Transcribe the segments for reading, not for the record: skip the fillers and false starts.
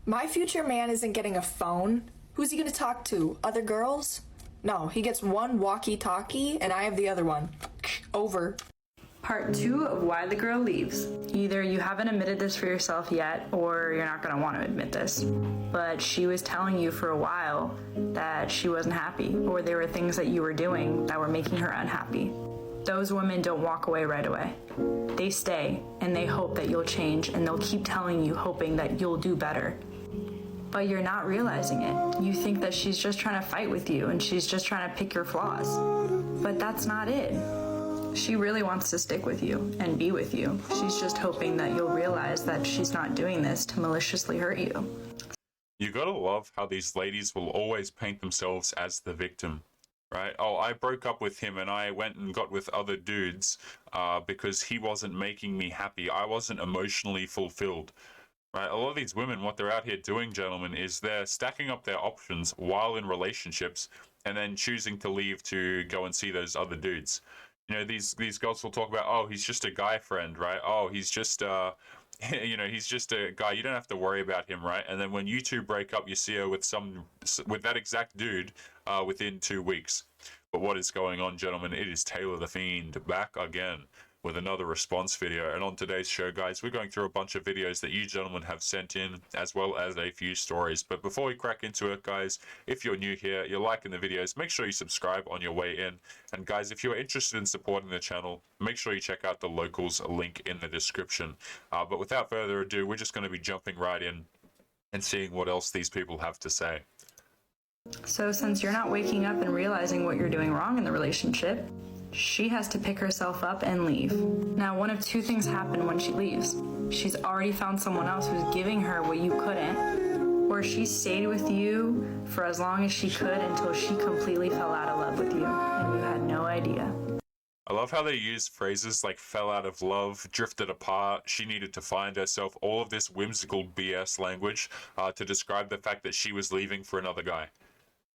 My future man isn't getting a phone. Who's he gonna talk to? Other girls? No, he gets one walkie-talkie and I have the other one. Over. Part 2 of why the girl leaves. Either you haven't admitted this for yourself yet, or you're not going to want to admit this. But she was telling you for a while that she wasn't happy, or there were things that you were doing that were making her unhappy. Those women don't walk away right away. They stay, and they hope that you'll change, and they'll keep telling you, hoping that you'll do better. But you're not realizing it. You think that she's just trying to fight with you, and she's just trying to pick your flaws. But that's not it. She really wants to stick with you and be with you. She's just hoping that you'll realize that she's not doing this to maliciously hurt you. You gotta love how these ladies will always paint themselves as the victim, right? Oh, I broke up with him and I went and got with other dudes because he wasn't making me happy. I wasn't emotionally fulfilled, right? A lot of these women, what they're out here doing, gentlemen, is they're stacking up their options while in relationships and then choosing to leave to go and see those other dudes. You know, these girls will talk about, oh, he's just a guy friend, right? Oh, he's just, he's just a guy. You don't have to worry about him, right? And then when you two break up, you see her with that exact dude within 2 weeks. But what is going on, gentlemen? It is Taylor the Fiend back again with another response video. And on today's show, guys, we're going through a bunch of videos that you gentlemen have sent in, as well as a few stories. But before we crack into it, guys, if you're new here, you're liking the videos, make sure you subscribe on your way in. And guys, if you're interested in supporting the channel, make sure you check out the locals link in the description. But without further ado, we're just going to be jumping right in and seeing what else these people have to say. So since you're not waking up and realizing what you're doing wrong in the relationship, she has to pick herself up and leave. Now, one of two things happen when she leaves. She's already found someone else who's giving her what you couldn't, or she stayed with you for as long as she could until she completely fell out of love with you, and you had no idea. I love how they use phrases like fell out of love, drifted apart, she needed to find herself, all of this whimsical BS language to describe the fact that she was leaving for another guy.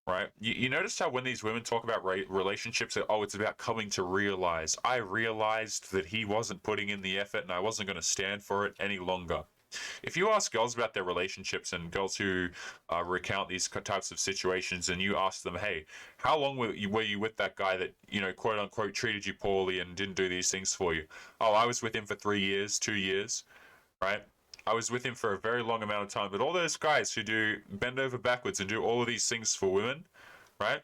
Right? You notice how when these women talk about relationships, oh, it's about coming to realize. I realized that he wasn't putting in the effort and I wasn't going to stand for it any longer. If you ask girls about their relationships and girls who recount these types of situations and you ask them, hey, how long were you with that guy that, you know, quote unquote, treated you poorly and didn't do these things for you? Oh, I was with him for 3 years, 2 years, right? I was with him for a very long amount of time. But all those guys who do bend over backwards and do all of these things for women, right?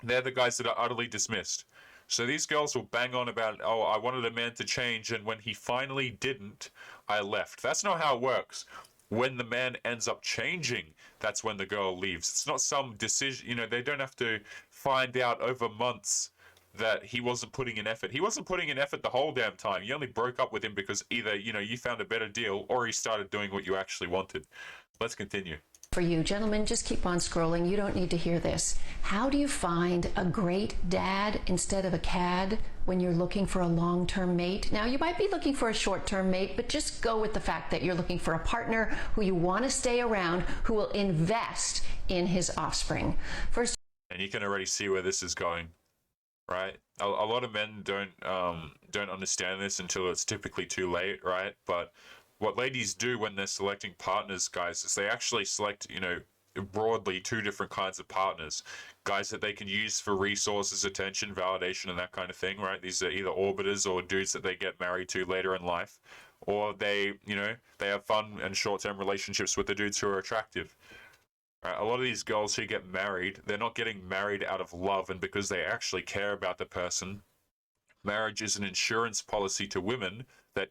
They're the guys that are utterly dismissed. So these girls will bang on about, oh, I wanted a man to change, and when he finally didn't, I left. That's not how it works. When the man ends up changing, that's when the girl leaves. It's not some decision, you know, they don't have to find out over months that he wasn't putting in effort. He wasn't putting in effort the whole damn time. You only broke up with him because either, you know, you found a better deal or he started doing what you actually wanted. Let's continue. For you, gentlemen, just keep on scrolling. You don't need to hear this. How do you find a great dad instead of a cad when you're looking for a long-term mate? Now, you might be looking for a short-term mate, but just go with the fact that you're looking for a partner who you want to stay around, who will invest in his offspring. First, and you can already see where this is going. Right, a lot of men don't understand this until it's typically too late, right? But what ladies do when they're selecting partners, guys, is they actually select, you know, broadly 2 different kinds of partners. Guys that they can use for resources, attention, validation, and that kind of thing, right? These are either orbiters or dudes that they get married to later in life, or they, you know, they have fun and short-term relationships with the dudes who are attractive. A lot of these girls who get married, they're not getting married out of love and because they actually care about the person. Marriage is an insurance policy to women that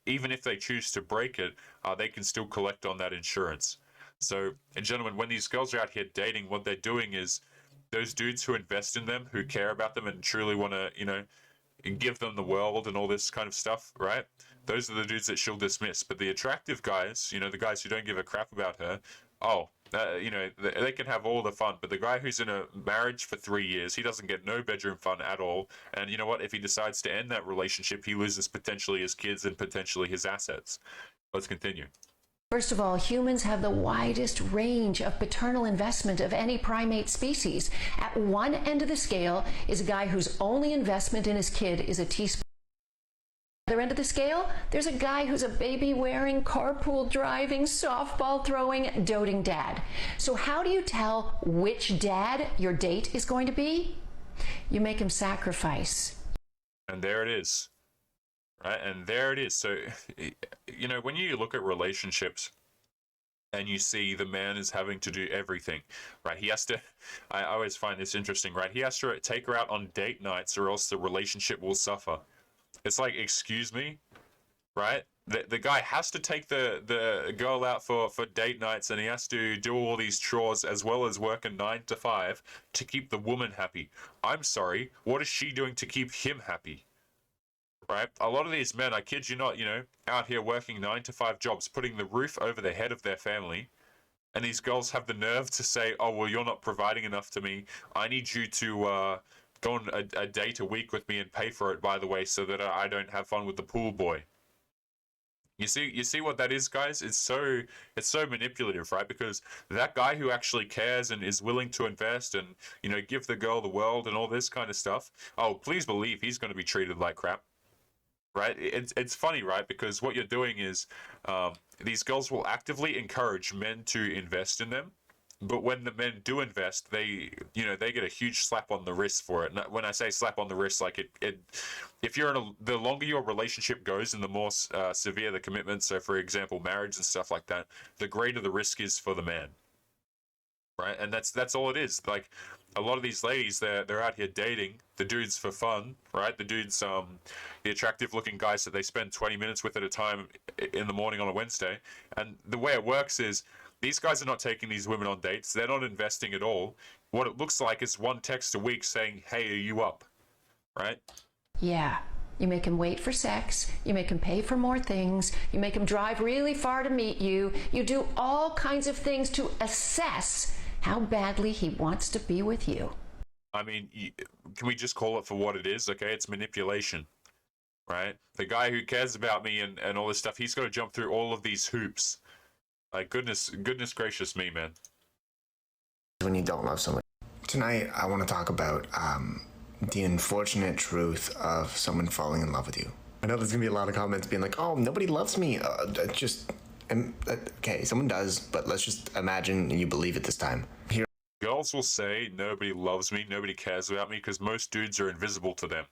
even if they choose to break it, they can still collect on that insurance. So, and gentlemen, when these girls are out here dating, what they're doing is those dudes who invest in them, who care about them and truly want to, you know, give them the world and all this kind of stuff, right? Those are the dudes that she'll dismiss. But the attractive guys, you know, the guys who don't give a crap about her, oh, you know, they can have all the fun, but the guy who's in a marriage for 3 years, he doesn't get no bedroom fun at all. And you know what? If he decides to end that relationship, he loses potentially his kids and potentially his assets. Let's continue. first of all, humans have the widest range of paternal investment of any primate species. At one end of the scale is a guy whose only investment in his kid is a teaspoon other end of the scale, there's a guy who's a baby-wearing, carpool driving, softball throwing, doting dad. So how do you tell which dad your date is going to be? You make him sacrifice. And there it is. Right? And there it is. So, you know, when you look at relationships and you see the man is having to do everything, right? He has to, I always find this interesting, right? He has to take her out on date nights or else the relationship will suffer. It's like, excuse me, right? The guy has to take the girl out for date nights, and he has to do all these chores as well as work a 9 to 5 to keep the woman happy. I'm sorry, what is she doing to keep him happy? Right? A lot of these men, I kid you not, you know, out here working 9 to 5 jobs, putting the roof over the head of their family, and these girls have the nerve to say, oh, well, you're not providing enough to me. I need you to go on a date a week with me and pay for it, by the way, so that I don't have fun with the pool boy. You see what that is, guys? It's so manipulative, right? Because that guy who actually cares and is willing to invest and, you know, give the girl the world and all this kind of stuff, oh, please believe he's going to be treated like crap, right? It's funny, right? Because what you're doing is these girls will actively encourage men to invest in them. But when the men do invest, they get a huge slap on the wrist for it. And when I say slap on the wrist, like if you're the longer your relationship goes and the more severe the commitment, so for example, marriage and stuff like that, the greater the risk is for the man, right? And that's all it is. Like a lot of these ladies, they're out here dating the dudes for fun, right? The dudes, the attractive looking guys that they spend 20 minutes with at a time in the morning on a Wednesday. And the way it works is, these guys are not taking these women on dates. They're not investing at all. What it looks like is one text a week saying, hey, are you up? Right? Yeah. You make him wait for sex. You make him pay for more things. You make him drive really far to meet you. You do all kinds of things to assess how badly he wants to be with you. I mean, can we just call it for what it is? Okay, it's manipulation. Right? The guy who cares about me and all this stuff, he's got to jump through all of these hoops. Like, goodness gracious me, man. When you don't love someone. Tonight, I want to talk about the unfortunate truth of someone falling in love with you. I know there's going to be a lot of comments being like, oh, nobody loves me. Okay, someone does, but let's just imagine you believe it this time. Here. Girls will say, nobody loves me, nobody cares about me, because most dudes are invisible to them.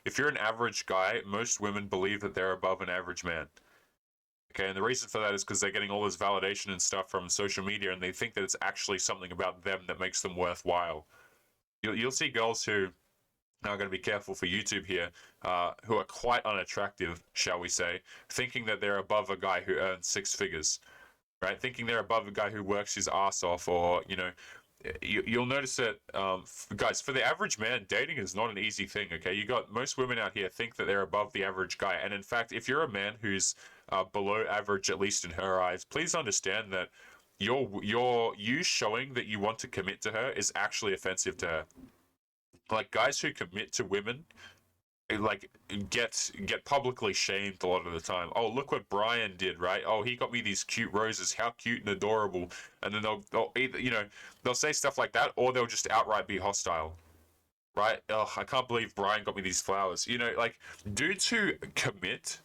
If you're an average guy, most women believe that they're above an average man. Okay, and the reason for that is because they're getting all this validation and stuff from social media, and they think that it's actually something about them that makes them worthwhile. You'll see girls who are going to be careful for YouTube here, who are quite unattractive, shall we say, thinking that they're above a guy who earns 6 figures, right? Thinking they're above a guy who works his ass off, or, you know, you'll notice that, guys, for the average man, dating is not an easy thing, okay? You got most women out here think that they're above the average guy, and in fact, if you're a man who's below average, at least in her eyes, please understand that you showing that you want to commit to her is actually offensive to her. Like, guys who commit to women, like, get publicly shamed a lot of the time. Oh, look what Brian did, right? Oh, he got me these cute roses. How cute and adorable. And then they'll either, you know, they'll say stuff like that, or they'll just outright be hostile, right? Oh, I can't believe Brian got me these flowers. You know, like, dudes who commit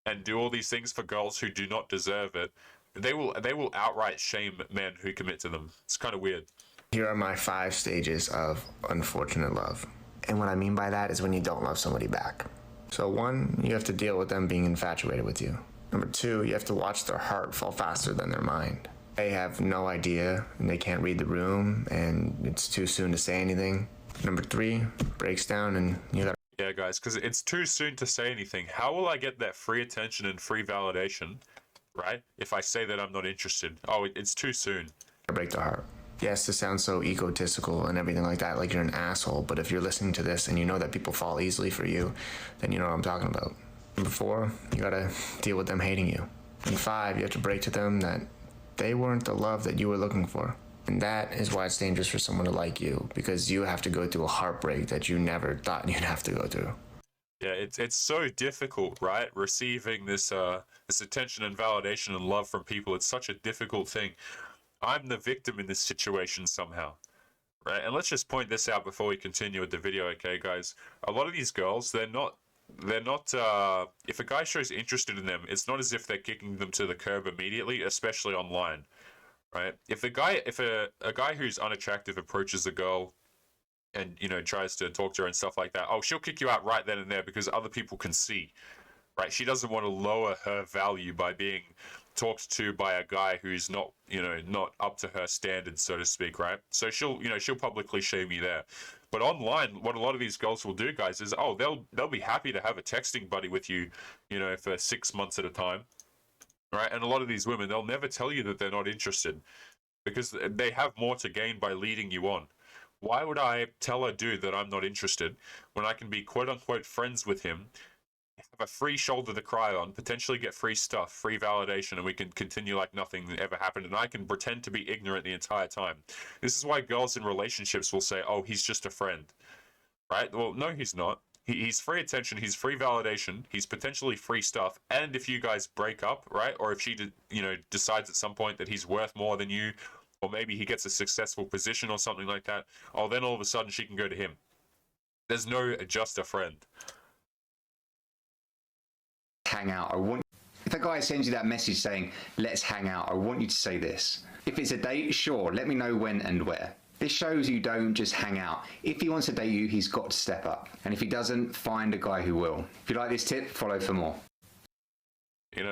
and do all these things for girls who do not deserve it, they will outright shame men who commit to them. It's kind of weird. Here are my 5 stages of unfortunate love. And what I mean by that is when you don't love somebody back. So 1, you have to deal with them being infatuated with you. Number 2, you have to watch their heart fall faster than their mind. They have no idea, and they can't read the room, and it's too soon to say anything. Number 3, breaks down, and you gotta... Yeah, guys, because it's too soon to say anything. How will I get that free attention and free validation, right, if I say that I'm not interested? Oh, it's too soon. break their heart. Yes, this sounds so egotistical and everything like that, like you're an asshole, but if you're listening to this and you know that people fall easily for you, then you know what I'm talking about. Number 4, you gotta deal with them hating you. And 5, you have to break to them that they weren't the love that you were looking for. And that is why it's dangerous for someone to like you, because you have to go through a heartbreak that you never thought you'd have to go through. Yeah, it's so difficult, right? Receiving this attention and validation and love from people. It's such a difficult thing. I'm the victim in this situation somehow, right? And let's just point this out before we continue with the video, okay, guys? A lot of these girls, they're not they're not. If a guy shows interested in them, it's not as if they're kicking them to the curb immediately, especially online, right? If a guy who's unattractive approaches a girl and tries to talk to her and stuff like that, oh, she'll kick you out right then and there because other people can see, right? She doesn't want to lower her value by being talked to by a guy who's not not up to her standards, so to speak, right? So she'll publicly shame you there. But online, what a lot of these girls will do, guys, is they'll be happy to have a texting buddy with you, for 6 months at a time, right? And a lot of these women, they'll never tell you that they're not interested because they have more to gain by leading you on. Why would I tell a dude that I'm not interested when I can be quote unquote friends with him, have a free shoulder to cry on, potentially get free stuff, free validation, and we can continue like nothing ever happened, and I can pretend to be ignorant the entire time. This is why girls in relationships will say, oh, he's just a friend, right? Well, no, he's not. He's free attention, he's free validation, he's potentially free stuff, and if you guys break up, right, or if she decides at some point that he's worth more than you, or maybe he gets a successful position or something like that, oh, then all of a sudden she can go to him. There's no just a friend. Hang out. If a guy sends you that message saying, let's hang out, I want you to say this. If it's a date, sure, let me know when and where. This shows you don't just hang out. If he wants to date you, he's got to step up. And if he doesn't, find a guy who will. If you like this tip, follow for more.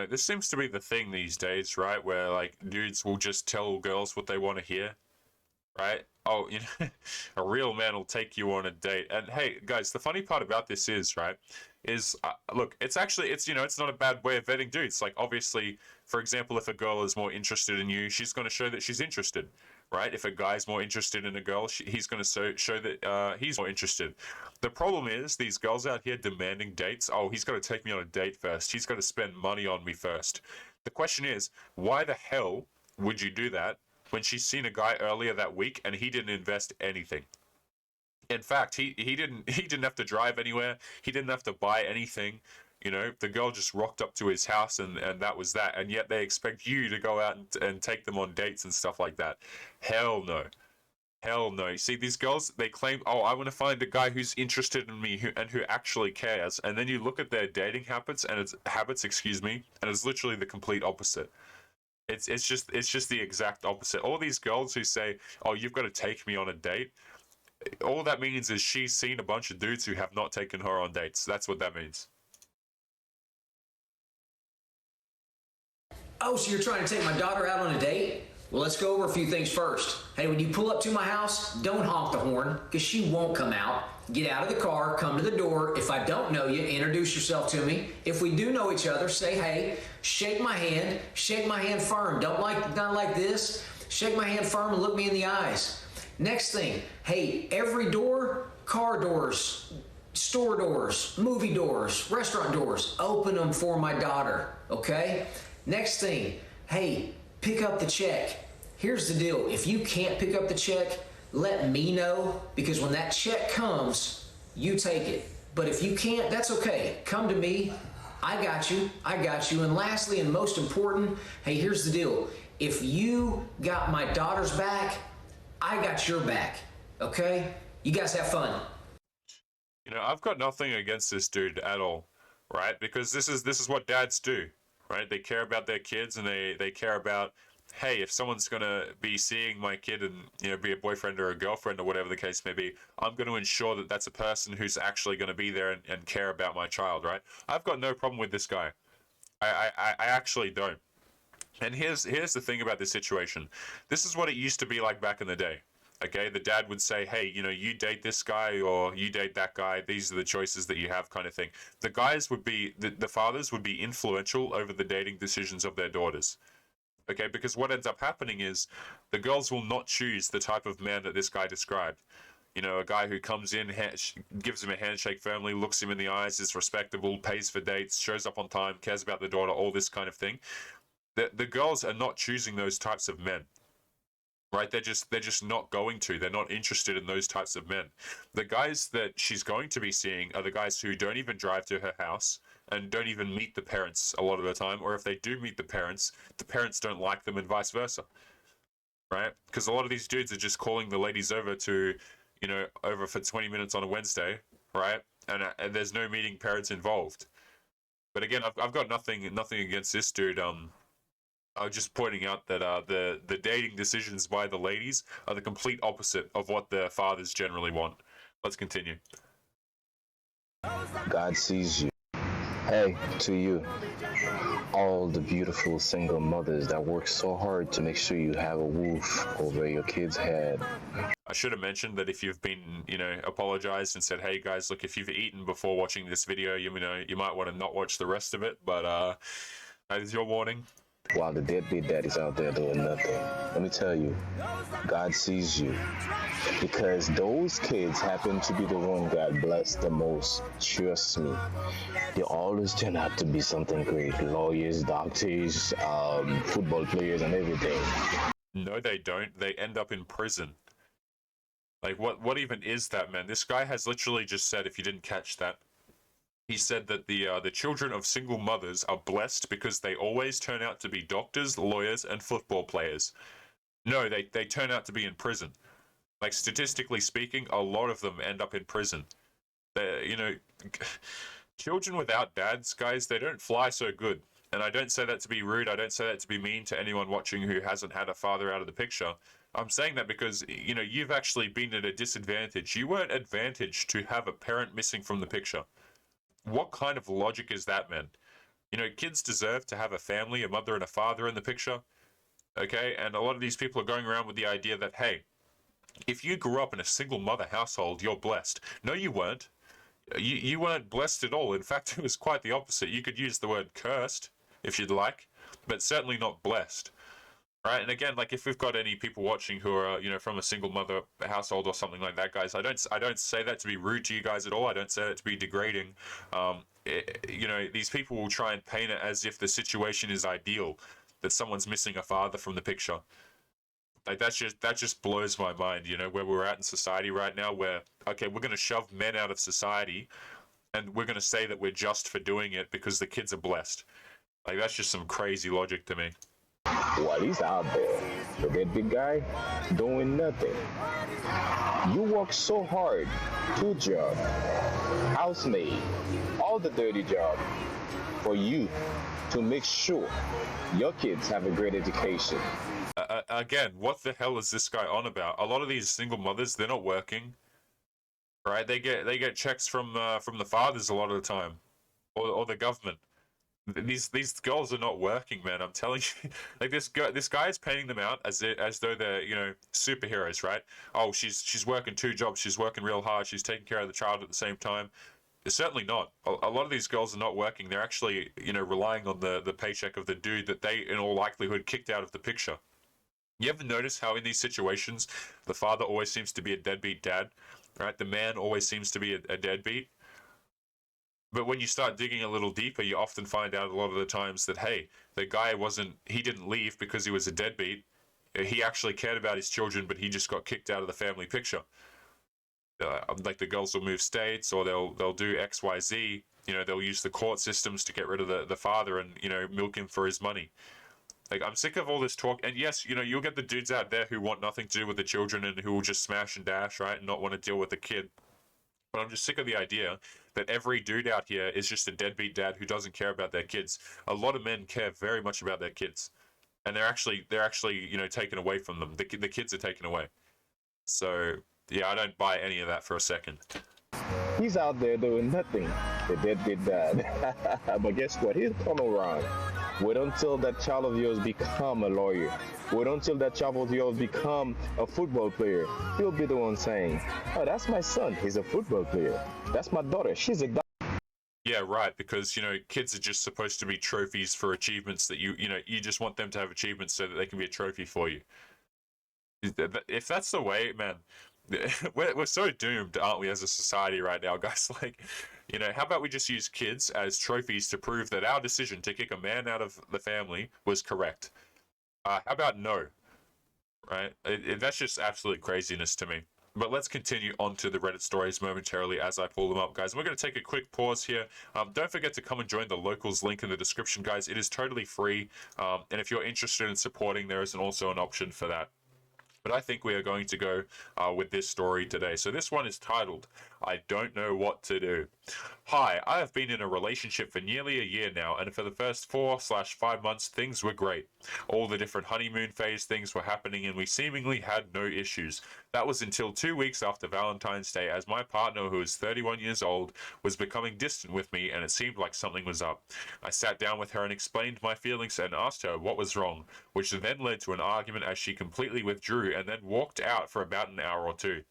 This seems to be the thing these days, right? Where like dudes will just tell girls what they want to hear, right? Oh, a real man will take you on a date. And hey, guys, the funny part about this is, right, look, it's not a bad way of vetting dudes. Like, obviously, for example, if a girl is more interested in you, she's going to show that she's interested, right? If a guy's more interested in a girl, he's going to show that he's more interested. The problem is these girls out here demanding dates. Oh, he's got to take me on a date first. He's got to spend money on me first. The question is, why the hell would you do that when she's seen a guy earlier that week and he didn't invest anything? In fact, he didn't have to drive anywhere. He didn't have to buy anything. The girl just rocked up to his house and that was that. And yet they expect you to go out and take them on dates and stuff like that. Hell no. Hell no. You see, these girls, they claim, oh, I want to find a guy who's interested in me who actually cares. And then you look at their dating habits and it's literally the complete opposite. It's just the exact opposite. All these girls who say, oh, you've got to take me on a date, all that means is she's seen a bunch of dudes who have not taken her on dates. That's what that means. Oh, so you're trying to take my daughter out on a date? Well, let's go over a few things first. Hey, when you pull up to my house, don't honk the horn, because she won't come out. Get out of the car, come to the door. If I don't know you, introduce yourself to me. If we do know each other, say hey, shake my hand firm. Not like this. Shake my hand firm and look me in the eyes. Next thing, hey, every door, car doors, store doors, movie doors, restaurant doors, open them for my daughter, okay? Next thing, hey, pick up the check. Here's the deal. If you can't pick up the check, let me know, because when that check comes, you take it. But if you can't, that's okay. Come to me. I got you. And lastly, and most important, hey, here's the deal. If you got my daughter's back, I got your back, okay? You guys have fun. I've got nothing against this dude at all, right? Because this is what dads do, right? They care about their kids and they care about, hey, if someone's going to be seeing my kid and, be a boyfriend or a girlfriend or whatever the case may be, I'm going to ensure that that's a person who's actually going to be there and care about my child, right? I've got no problem with this guy. I actually don't. And here's the thing about this situation. This is what it used to be like back in the day. Okay, the dad would say, hey, you date this guy or you date that guy. These are the choices that you have, kind of thing. The guys would be, the fathers would be influential over the dating decisions of their daughters. Okay, because what ends up happening is the girls will not choose the type of man that this guy described. A guy who comes in, gives him a handshake firmly, looks him in the eyes, is respectable, pays for dates, shows up on time, cares about the daughter, all this kind of thing. The girls are not choosing those types of men, right? They're just not going to. They're not interested in those types of men. The guys that she's going to be seeing are the guys who don't even drive to her house and don't even meet the parents a lot of the time. Or if they do meet the parents don't like them and vice versa, right? Because a lot of these dudes are just calling the ladies over to, over for 20 minutes on a Wednesday, right? and there's no meeting parents involved. But again, I've got nothing against this dude. I was just pointing out that the dating decisions by the ladies are the complete opposite of what the fathers generally want. Let's continue. God sees you. Hey, to you, all the beautiful single mothers that work so hard to make sure you have a roof over your kid's head. I should have mentioned that if you've been, apologized and said, hey guys, look, if you've eaten before watching this video, you might want to not watch the rest of it, but that is your warning. While the deadbeat daddy's out there doing nothing, let me tell you, God sees you. Because those kids happen to be the one God blessed the most. Trust me. They always turn out to be something great. Lawyers, doctors, football players, and everything. No, they don't. They end up in prison. Like, what even is that, man? This guy has literally just said, if you didn't catch that, he said that the children of single mothers are blessed because they always turn out to be doctors, lawyers, and football players. No, they turn out to be in prison. Like, statistically speaking, a lot of them end up in prison. Children without dads, guys, they don't fly so good. And I don't say that to be rude. I don't say that to be mean to anyone watching who hasn't had a father out of the picture. I'm saying that because, you've actually been at a disadvantage. You weren't advantaged to have a parent missing from the picture. What kind of logic is that, man? Kids deserve to have a family, a mother and a father in the picture. Okay? And a lot of these people are going around with the idea that, hey, if you grew up in a single mother household, you're blessed. No, you weren't. You weren't blessed at all. In fact, it was quite the opposite. You could use the word cursed, if you'd like, but certainly not blessed. Right? And again, like, if we've got any people watching who are, from a single mother household or something like that, guys, I don't say that to be rude to you guys at all. I don't say that to be degrading. These people will try and paint it as if the situation is ideal, that someone's missing a father from the picture. Like, that just blows my mind, where we're at in society right now, where, okay, we're going to shove men out of society, and we're going to say that we're just for doing it because the kids are blessed. Like, that's just some crazy logic to me. While he's out there, the deadbeat guy, doing nothing. You work so hard, 2 jobs, housemaid, all the dirty job, for you to make sure your kids have a great education. Again, what the hell is this guy on about? A lot of these single mothers, they're not working, right? They get checks from the fathers a lot of the time, or the government. These girls are not working, man. I'm telling you. Like, this guy is painting them out as though they're superheroes, right? Oh, she's working 2 jobs. She's working real hard. She's taking care of the child at the same time. It's certainly not. A lot of these girls are not working. They're actually relying on the paycheck of the dude that they, in all likelihood, kicked out of the picture. You ever notice how in these situations the father always seems to be a deadbeat dad, right? The man always seems to be a deadbeat. But when you start digging a little deeper, you often find out a lot of the times that, hey, the guy he didn't leave because he was a deadbeat. He actually cared about his children, but he just got kicked out of the family picture. Like, the girls will move states, or they'll do X, Y, Z. They'll use the court systems to get rid of the father and, milk him for his money. Like, I'm sick of all this talk. And yes, you'll get the dudes out there who want nothing to do with the children and who will just smash and dash, right, and not want to deal with the kid. But I'm just sick of the idea that every dude out here is just a deadbeat dad who doesn't care about their kids. A lot of men care very much about their kids, and they're actually taken away from them. The kids are taken away. So yeah, I don't buy any of that for a second. He's out there doing nothing, the deadbeat dad. But guess what? He'll come around. Wait until that child of yours become a lawyer. Wait until that child of yours become a football player. He'll be the one saying, oh, that's my son. He's a football player. That's my daughter. She's a doctor. Yeah, right, because, kids are just supposed to be trophies for achievements that you just want them to have achievements so that they can be a trophy for you. If that's the way, man, we're so doomed, aren't we, as a society right now, guys? Like, how about we just use kids as trophies to prove that our decision to kick a man out of the family was correct? How about no? Right? That's just absolute craziness to me. But let's continue on to the Reddit stories momentarily as I pull them up, guys. We're going to take a quick pause here. Don't forget to come and join the locals link in the description, guys. It is totally free. And if you're interested in supporting, there is also an option for that. But I think we are going to go with this story today. So this one is titled, I don't know what to do. Hi, I have been in a relationship for nearly a year now, and for the first 4/5 months, things were great. All the different honeymoon phase things were happening, and we seemingly had no issues. That was until 2 weeks after Valentine's Day, as my partner, who is 31 years old, was becoming distant with me, and it seemed like something was up. I sat down with her and explained my feelings and asked her what was wrong, which then led to an argument as she completely withdrew and then walked out for about an hour or two.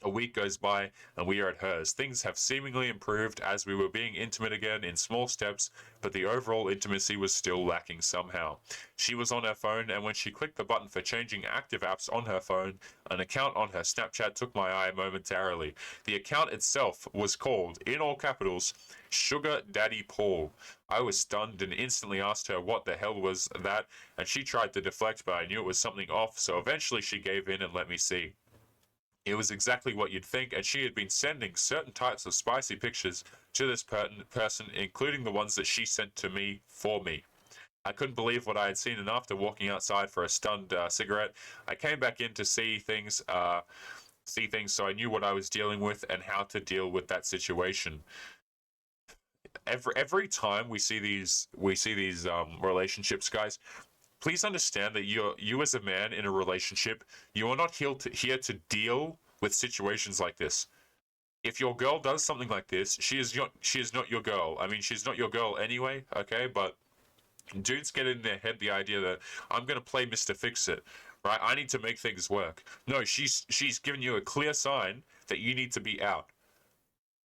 A week goes by, and we are at hers. Things have seemingly improved as we were being intimate again in small steps, but the overall intimacy was still lacking somehow. She was on her phone, and when she clicked the button for changing active apps on her phone, an account on her Snapchat took my eye momentarily. The account itself was called, in all capitals, Sugar Daddy Paul. I was stunned and instantly asked her what the hell was that, and she tried to deflect, but I knew it was something off, so eventually she gave in and let me see. It was exactly what you'd think, and she had been sending certain types of spicy pictures to this person, including the ones that she sent to me for me. I couldn't believe what I had seen, and after walking outside for a stunned cigarette, I came back in to see things, so I knew what I was dealing with and how to deal with that situation. Every time we see these relationships, guys, please understand that you as a man in a relationship, you are not here to deal with situations like this. If your girl does something like this, she is not your girl. I mean, she's not your girl anyway, okay? But dudes get in their head the idea that I'm gonna play Mr. Fix-It, right? I need to make things work. No, she's giving you a clear sign that you need to be out.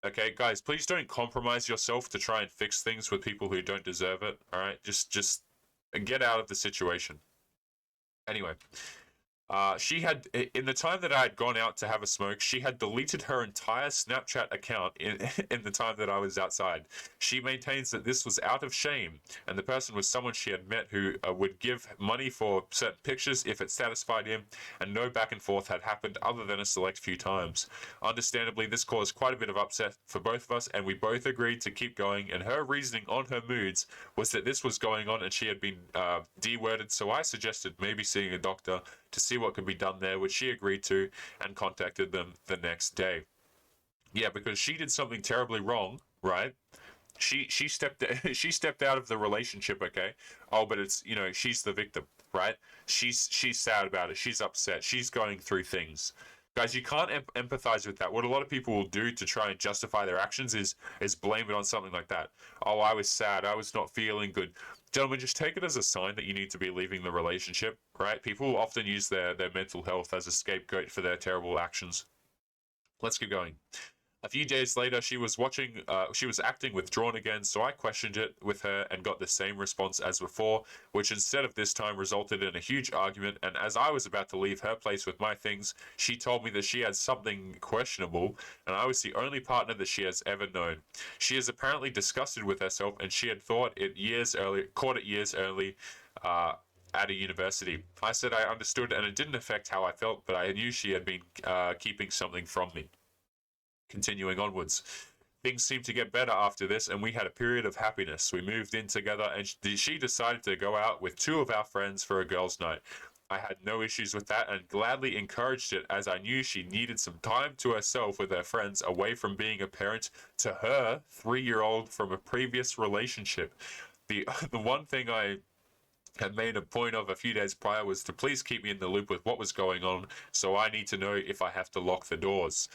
Okay, guys, please don't compromise yourself to try and fix things with people who don't deserve it. All right, just get out of the situation. Anyway, she had, in the time that I had gone out to have a smoke, she had deleted her entire Snapchat account in the time that I was outside. She maintains that this was out of shame, and the person was someone she had met who would give money for certain pictures if it satisfied him, and no back and forth had happened other than a select few times. Understandably, this caused quite a bit of upset for both of us, and we both agreed to keep going, and her reasoning on her moods was that this was going on and she had been de-worded, so I suggested maybe seeing a doctor to see what could be done there, which she agreed to, and contacted them the next day. Yeah, because she did something terribly wrong, right? She stepped out of the relationship, okay? Oh, but it's, she's the victim, right? She's sad about it. She's upset. She's going through things. Guys, you can't empathize with that. What a lot of people will do to try and justify their actions is blame it on something like that. Oh, I was sad. I was not feeling good. Gentlemen, just take it as a sign that you need to be leaving the relationship, right? People often use their mental health as a scapegoat for their terrible actions. Let's keep going. A few days later, she was acting withdrawn again, so I questioned it with her and got the same response as before, which instead of this time resulted in a huge argument, and as I was about to leave her place with my things, she told me that she had something questionable, and I was the only partner that she has ever known. She is apparently disgusted with herself, and she had caught it years early, at a university. I said I understood, and it didn't affect how I felt, but I knew she had been keeping something from me. Continuing onwards, things seemed to get better after this, and we had a period of happiness. We moved in together, and she decided to go out with two of our friends for a girls' night. I had no issues with that and gladly encouraged it, as I knew she needed some time to herself with her friends, away from being a parent to her 3-year-old from a previous relationship. The one thing I had made a point of a few days prior was to please keep me in the loop with what was going on, so I need to know if I have to lock the doors.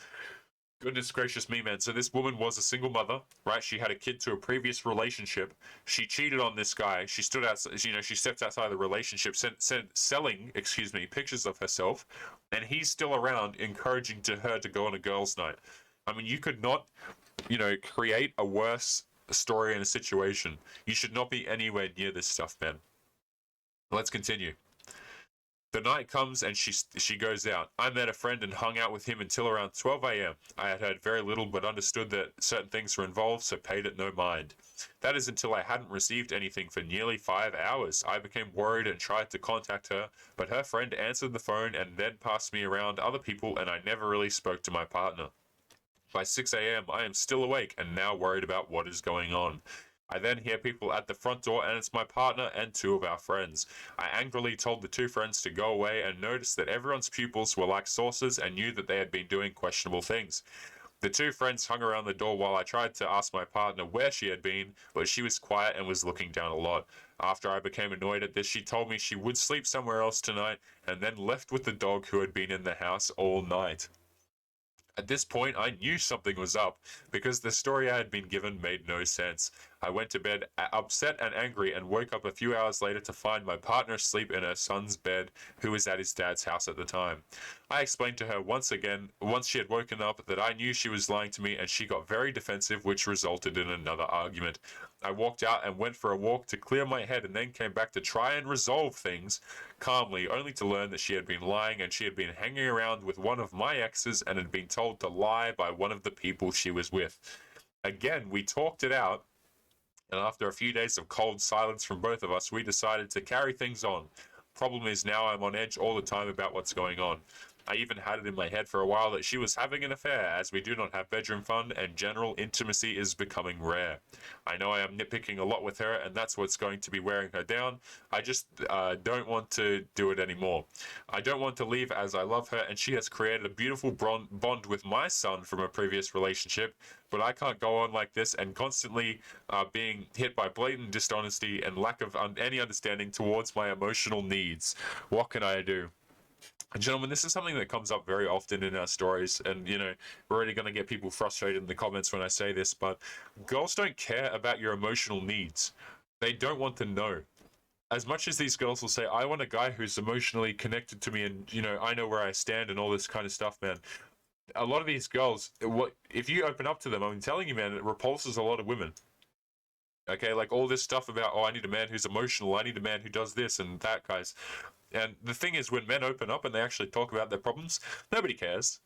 Goodness gracious me, man. So this woman was a single mother, right? She had a kid to a previous relationship. She cheated on this guy. She stood outside, she stepped outside the relationship, selling pictures of herself, and he's still around encouraging her to go on a girls' night. I mean, you could not, create a worse story in a situation. You should not be anywhere near this stuff, man. Let's continue. The night comes and she goes out. I met a friend and hung out with him until around 12 a.m. I had heard very little but understood that certain things were involved, so paid it no mind. That is until I hadn't received anything for nearly 5 hours. I became worried and tried to contact her, but her friend answered the phone and then passed me around other people, and I never really spoke to my partner. By 6 a.m. I am still awake and now worried about what is going on. I then hear people at the front door, and it's my partner and two of our friends. I angrily told the two friends to go away and noticed that everyone's pupils were like saucers and knew that they had been doing questionable things. The two friends hung around the door while I tried to ask my partner where she had been, but she was quiet and was looking down a lot. After I became annoyed at this, she told me she would sleep somewhere else tonight and then left with the dog who had been in the house all night. At this point, I knew something was up because the story I had been given made no sense. I went to bed upset and angry and woke up a few hours later to find my partner asleep in her son's bed, who was at his dad's house at the time. I explained to her once she had woken up, that I knew she was lying to me, and she got very defensive, which resulted in another argument. I walked out and went for a walk to clear my head and then came back to try and resolve things calmly, only to learn that she had been lying and she had been hanging around with one of my exes and had been told to lie by one of the people she was with. Again, we talked it out, and after a few days of cold silence from both of us, we decided to carry things on. Problem is, now I'm on edge all the time about what's going on. I even had it in my head for a while that she was having an affair, as we do not have bedroom fun and general intimacy is becoming rare. I know I am nitpicking a lot with her, and that's what's going to be wearing her down. I just don't want to do it anymore. I don't want to leave, as I love her, and she has created a beautiful bond with my son from a previous relationship, but I can't go on like this and constantly being hit by blatant dishonesty and lack of any understanding towards my emotional needs. What can I do? Gentlemen, this is something that comes up very often in our stories, and we're already going to get people frustrated in the comments when I say this, but girls don't care about your emotional needs. They don't want to know. As much as these girls will say, I want a guy who's emotionally connected to me and, I know where I stand and all this kind of stuff, man. A lot of these girls, if you open up to them, I'm telling you, man, it repulses a lot of women. Okay, like all this stuff about, I need a man who's emotional, I need a man who does this and that, guys. And the thing is, when men open up and they actually talk about their problems, nobody cares.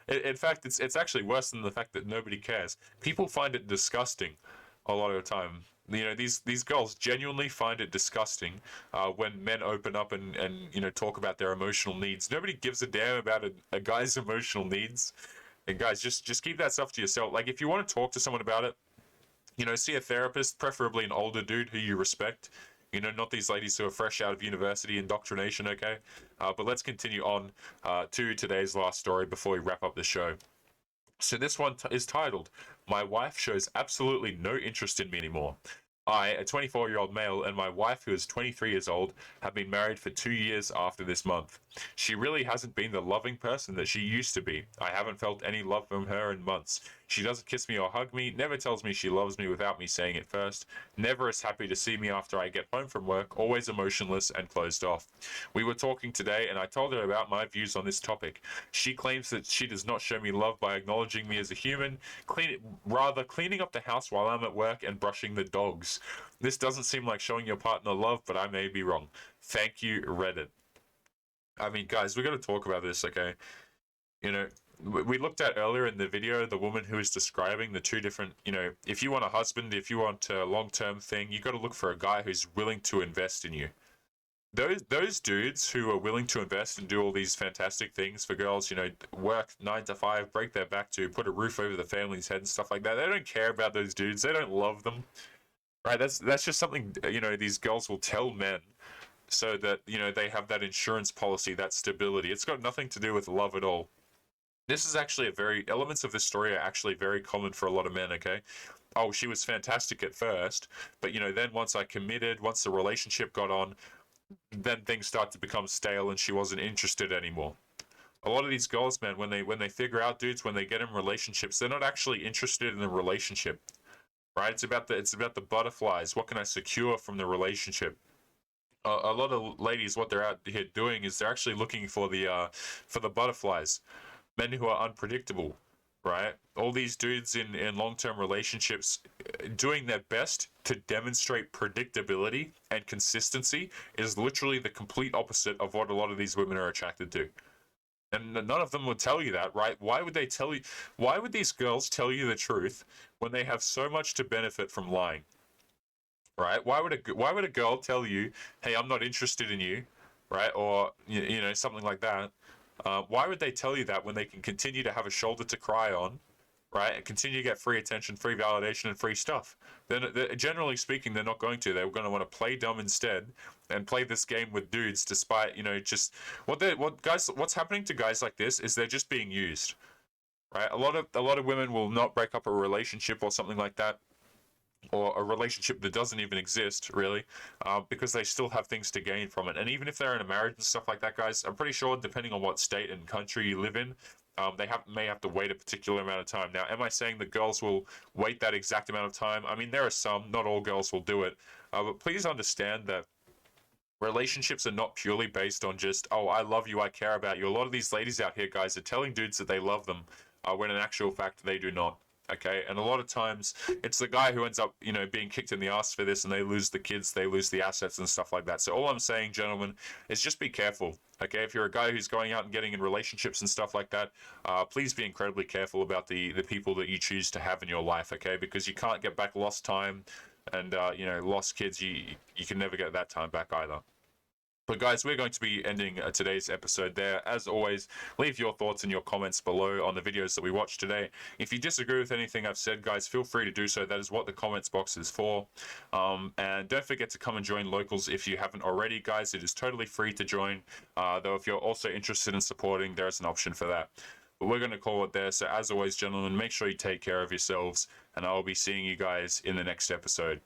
In fact, it's actually worse than the fact that nobody cares. People find it disgusting a lot of the time. These girls genuinely find it disgusting when men open up and talk about their emotional needs. Nobody gives a damn about a guy's emotional needs. And guys, just keep that stuff to yourself. Like, if you want to talk to someone about it, see a therapist, preferably an older dude who you respect. Not these ladies who are fresh out of university indoctrination, okay? But let's continue on to today's last story before we wrap up the show. So this one is titled, My Wife Shows Absolutely No Interest in Me Anymore. I, a 24-year-old male, and my wife, who is 23 years old, have been married for 2 years after this month. She really hasn't been the loving person that she used to be. I haven't felt any love from her in months. She doesn't kiss me or hug me, never tells me she loves me without me saying it first, never is happy to see me after I get home from work, always emotionless and closed off. We were talking today and I told her about my views on this topic. She claims that she does not show me love by acknowledging me as a human, cleaning up the house while I'm at work and brushing the dogs. This doesn't seem like showing your partner love, but I may be wrong. Thank you, Reddit. I mean, guys, we got to talk about this, okay? We looked at earlier in the video the woman who is describing the two different, if you want a husband, if you want a long-term thing, you got to look for a guy who's willing to invest in you. Those dudes who are willing to invest and do all these fantastic things for girls, work 9 to 5, break their back to put a roof over the family's head and stuff like that. They don't care about those dudes. They don't love them. Right? That's just something, these girls will tell men so that, they have that insurance policy, that stability. It's got nothing to do with love at all. This is actually elements of this story are actually very common for a lot of men, okay? Oh, she was fantastic at first, but then once I committed, once the relationship got on, then things start to become stale and she wasn't interested anymore. A lot of these girls, man, when they figure out dudes, when they get in relationships, they're not actually interested in the relationship. Right? It's about the butterflies. What can I secure from the relationship? A lot of ladies, what they're out here doing is they're actually looking for the butterflies. Men who are unpredictable, right? All these dudes in long-term relationships doing their best to demonstrate predictability and consistency is literally the complete opposite of what a lot of these women are attracted to. And none of them will tell you that, right? Why would these girls tell you the truth when they have so much to benefit from lying? Right? Why would a girl tell you, "Hey, I'm not interested in you," right? Or something like that. Why would they tell you that when they can continue to have a shoulder to cry on, right? And continue to get free attention, free validation, and free stuff? Then, generally speaking, they're not going to. They're going to want to play dumb instead and play this game with dudes, despite just what's happening to guys like this is they're just being used, right? A lot of women will not break up a relationship or something like that, or a relationship that doesn't even exist, really, because they still have things to gain from it. And even if they're in a marriage and stuff like that, guys, I'm pretty sure, depending on what state and country you live in, they may have to wait a particular amount of time. Now, am I saying that girls will wait that exact amount of time? I mean, there are some, not all girls will do it, but please understand that relationships are not purely based on just, oh, I love you, I care about you. A lot of these ladies out here, guys, are telling dudes that they love them, when in actual fact they do not. Okay, and a lot of times it's the guy who ends up, being kicked in the ass for this, and they lose the kids, they lose the assets and stuff like that. So all I'm saying, gentlemen, is just be careful. Okay, if you're a guy who's going out and getting in relationships and stuff like that, please be incredibly careful about the people that you choose to have in your life. Okay, because you can't get back lost time, and lost kids. You can never get that time back either. But guys, we're going to be ending today's episode there. As always, leave your thoughts and your comments below on the videos that we watched today. If you disagree with anything I've said, guys, feel free to do so. That is what the comments box is for. And don't forget to come and join Locals if you haven't already, guys. It is totally free to join. Though if you're also interested in supporting, there's an option for that. But we're going to call it there. So as always, gentlemen, make sure you take care of yourselves. And I'll be seeing you guys in the next episode.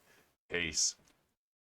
Peace.